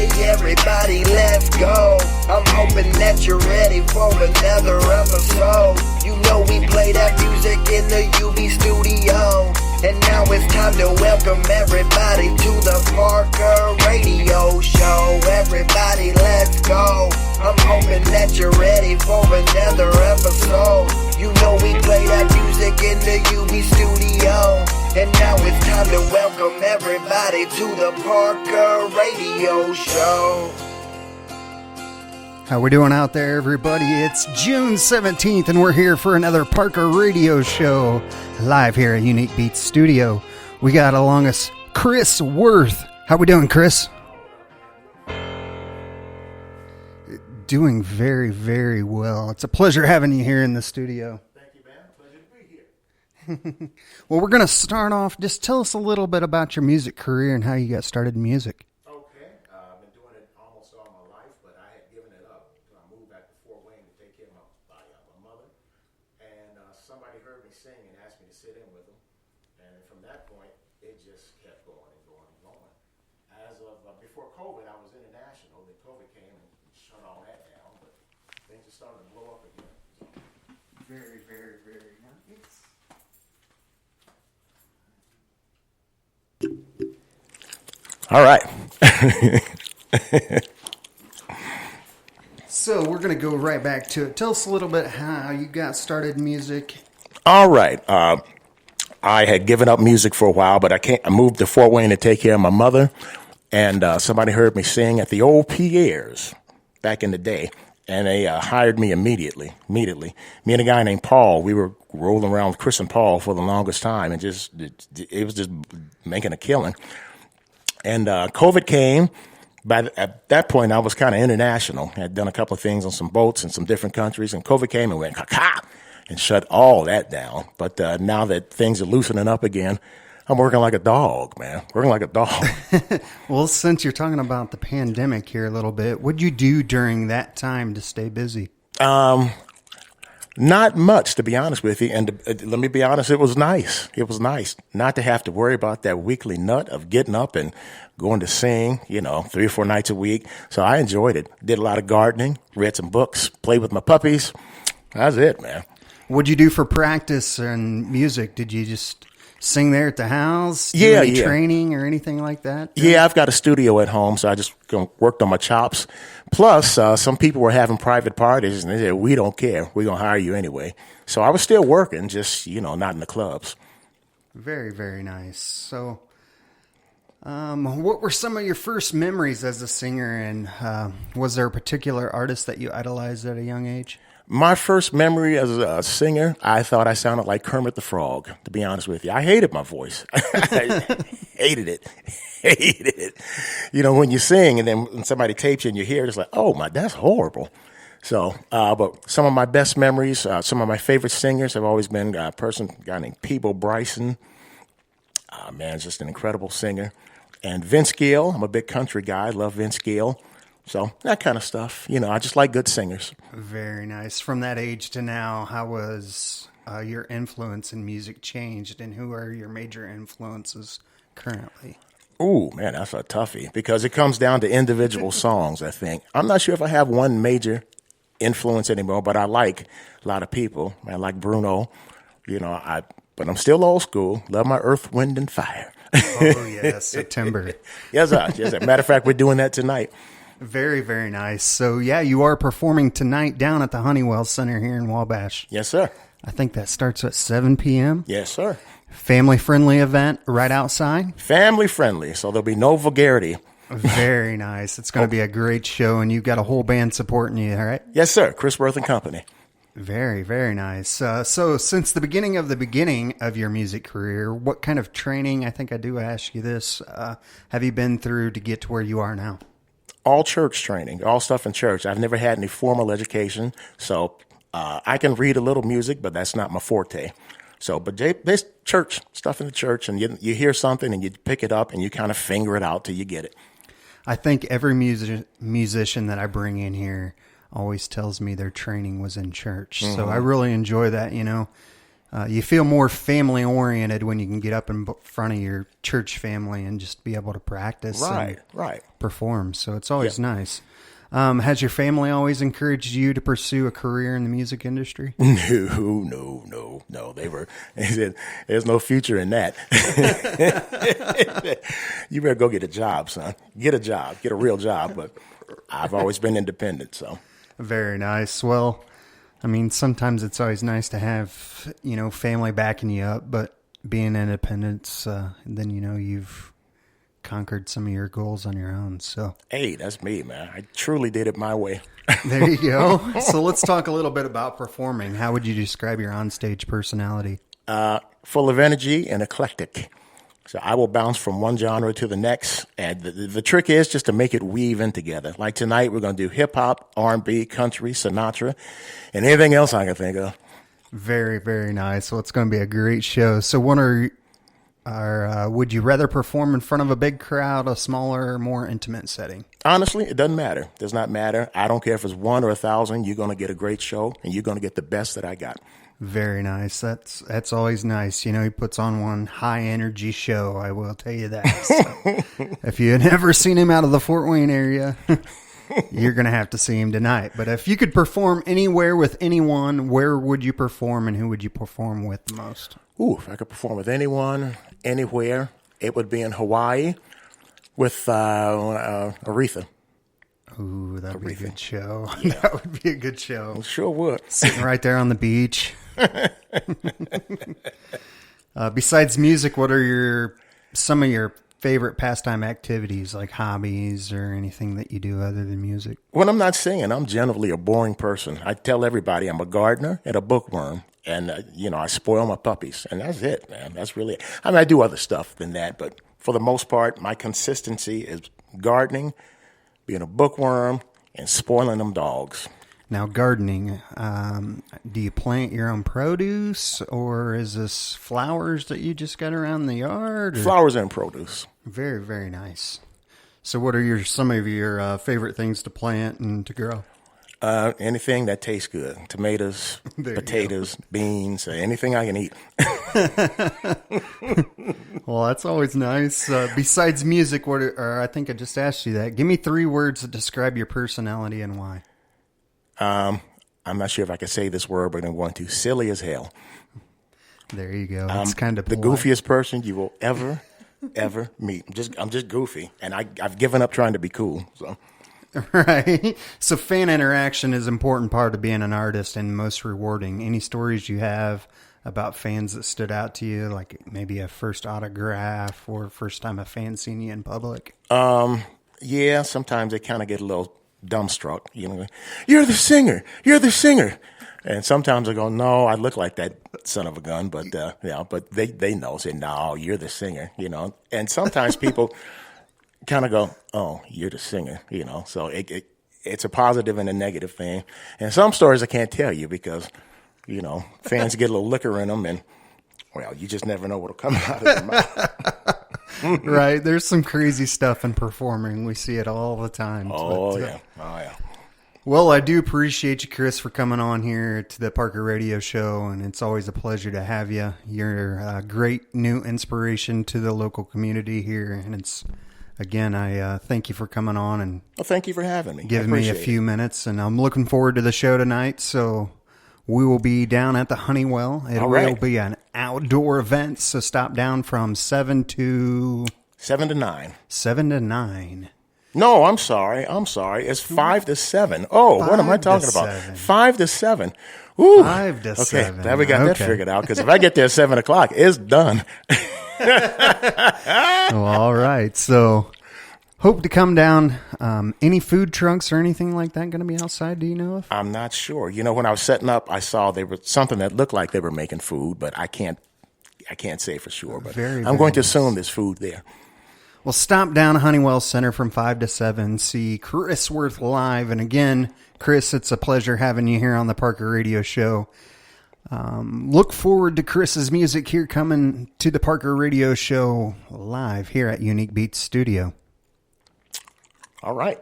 Hey everybody, let's go. I'm hoping that you're ready for another episode. You know we play that music in the UB studio. And now it's time to welcome everybody to the Parker Radio Show. Everybody, let's go. I'm hoping that you're ready for another episode. You know we play that music in the UB studio. And now it's time to welcome everybody to the Parker Radio Show. How we doing out there, everybody? It's June 17th, and we're here for another Parker Radio Show, live here at Unique Beats Studio. We got along us Chris Worth. How we doing, Chris? Doing very, very well. It's a pleasure having you here in the studio. Thank you, man. Pleasure to be here. Well, we're going to start off. Just tell us a little bit about your music career and how you got started in music. Okay. I've been doing it almost all my life, but I had given it up until I moved back to Fort Wayne to take care of my mother. And somebody heard me sing and asked me to sit in with them. And from that point, it just kept going and going and going. As of before COVID, I was international. Then COVID came and shut all that down, but things are starting to blow up again. Very, very, very nice. All right. So we're going to go right back to it. Tell us a little bit how you got started in music. All right. I had given up music for a while, but I moved to Fort Wayne to take care of my mother. And somebody heard me sing at the old Pierre's back in the day. And they hired me immediately. Me and a guy named Paul, we were rolling around with Chris and Paul for the longest time. And it was just making a killing. And COVID came. At that point, I was kind of international. I had done a couple of things on some boats in some different countries. And COVID came and went, ka-ka, and shut all that down. But now that things are loosening up again, I'm working like a dog, man. Working like a dog. Well, since you're talking about the pandemic here a little bit, what'd you do during that time to stay busy? Not much, to be honest with you. And let me be honest, it was nice. It was nice not to have to worry about that weekly nut of getting up and going to sing, 3 or 4 nights a week. So I enjoyed it. Did a lot of gardening, read some books, played with my puppies. That's it, man. What'd you do for practice and music? Did you just sing there at the house? Yeah. Training or anything like that? Yeah, I've got a studio at home, so I just worked on my chops. Plus, some people were having private parties, and they said, we don't care. We're going to hire you anyway. So I was still working, just, not in the clubs. Very, very nice. So what were some of your first memories as a singer, and was there a particular artist that you idolized at a young age? My first memory as a singer, I thought I sounded like Kermit the Frog, to be honest with you. I hated my voice. I hated it. When you sing and then when somebody tapes you and you hear it, it's like, oh, that's horrible. So, but some of my best memories, some of my favorite singers have always been a guy named Peebo Bryson. Just an incredible singer. And Vince Gill. I'm a big country guy. I love Vince Gill. So that kind of stuff. I just like good singers. Very nice. From that age to now, how was your influence in music changed, and who are your major influences currently? Ooh, man, that's a toughie because it comes down to individual songs, I think. I'm not sure if I have one major influence anymore, but I like a lot of people. I like Bruno, but I'm still old school. Love my Earth, Wind, and Fire. Oh, yes, September. Yes, sir. Matter of fact, we're doing that tonight. Very, very nice. So, yeah, you are performing tonight down at the Honeywell Center here in Wabash. Yes, sir. I think that starts at 7 p.m. Yes, sir. Family-friendly event right outside? Family-friendly, so there'll be no vulgarity. Very nice. It's going to be a great show, and you've got a whole band supporting you, all right? Yes, sir. Chris Worth and Company. Very, very nice. So since the beginning of your music career, what kind of training, I think I do ask you this, have you been through to get to where you are now? All church training, all stuff in church. I've never had any formal education, so I can read a little music, but that's not my forte. So, but there's church stuff in the church, and you hear something, and you pick it up, and you kind of finger it out till you get it. I think every musician that I bring in here always tells me their training was in church. Mm-hmm. So I really enjoy that, you feel more family oriented when you can get up in front of your church family and just be able to practice and perform. So it's always nice. Has your family always encouraged you to pursue a career in the music industry? No. They said, there's no future in that. You better go get a job, son. Get a real job. But I've always been independent, so. Very nice. Well, I mean, sometimes it's always nice to have, family backing you up, but being independent, then, you've conquered some of your goals on your own. So, hey, that's me, man. I truly did it my way. There you go. So let's talk a little bit about performing. How would you describe your onstage personality? Full of energy and eclectic. So I will bounce from one genre to the next, and the trick is just to make it weave in together. Like tonight, we're going to do hip hop, R&B, country, Sinatra, and anything else I can think of. Very, very nice. Well, it's going to be a great show. So, what would you rather perform in front of a big crowd, a smaller, more intimate setting? Honestly, it doesn't matter. It does not matter. I don't care if it's 1 or 1,000. You're going to get a great show, and you're going to get the best that I got. Very nice. That's always nice. He puts on one high energy show. I will tell you that. So, if you had never seen him out of the Fort Wayne area, you're going to have to see him tonight. But if you could perform anywhere with anyone, where would you perform and who would you perform with the most? Ooh, if I could perform with anyone, anywhere, it would be in Hawaii with Aretha. Ooh, that would be a good show. Yeah. That would be a good show. It sure would. Sitting right there on the beach. Besides music, what are some of your favorite pastime activities, like hobbies or anything that you do other than music? When I'm not singing, I'm generally a boring person. I tell everybody I'm a gardener and a bookworm. And, I spoil my puppies. And that's it, man. That's really it. I mean, I do other stuff than that. But for the most part, my consistency is gardening, being a bookworm, and spoiling them dogs. Now, gardening, do you plant your own produce, or is this flowers that you just got around the yard? Or? Flowers and produce. Very, very nice. So what are some of your favorite things to plant and to grow? Anything that tastes good. Tomatoes, potatoes, beans, anything I can eat. Well, that's always nice. Besides music, I think I just asked you that. Give me 3 words that describe your personality and why. I'm not sure if I can say this word, but I'm going to. Silly as hell. There you go. It's kind of the goofiest person you will ever meet. I'm just goofy, and I've given up trying to be cool. So. Right. So fan interaction is an important part of being an artist and most rewarding. Any stories you have about fans that stood out to you, like maybe a first autograph or first time a fan seen you in public? Yeah, sometimes they kind of get a little dumbstruck. You're the singer. And sometimes I go, no, I look like that son of a gun, but but they know, say, no, you're the singer, And sometimes people kind of go, oh, you're the singer, So it's a positive and a negative thing. And some stories I can't tell you because, fans get a little liquor in them, and well, you just never know what'll come out of their mouth. Right. There's some crazy stuff in performing. We see it all the time. Oh, yeah. Well, I do appreciate you, Chris, for coming on here to the Parker Radio Show, and it's always a pleasure to have you. You're a great new inspiration to the local community here, and again, I thank you for coming on and thank you for having me. Giving me a few minutes, and I'm looking forward to the show tonight. So we will be down at the Honeywell. It will be an outdoor event, so stop down from 7 to 9. 7 to 9. No, I'm sorry. It's 5 to 7. Oh, what am I talking about? 5 to 7. Ooh. 5 to 7. Okay, now we got that figured out, because if I get there at 7 o'clock, it's done. Well, all right. So hope to come down. Any food trucks or anything like that going to be outside? Do you know of? I'm not sure. When I was setting up, I saw there was something that looked like they were making food, but I can't say for sure. But I'm going to assume there's food there. Well, stop down at Honeywell Center from 5 to 7. See Chris Worth live. And again, Chris, it's a pleasure having you here on the Parker Radio Show. Look forward to Chris's music here coming to the Parker Radio Show live here at Unique Beats Studio. All right.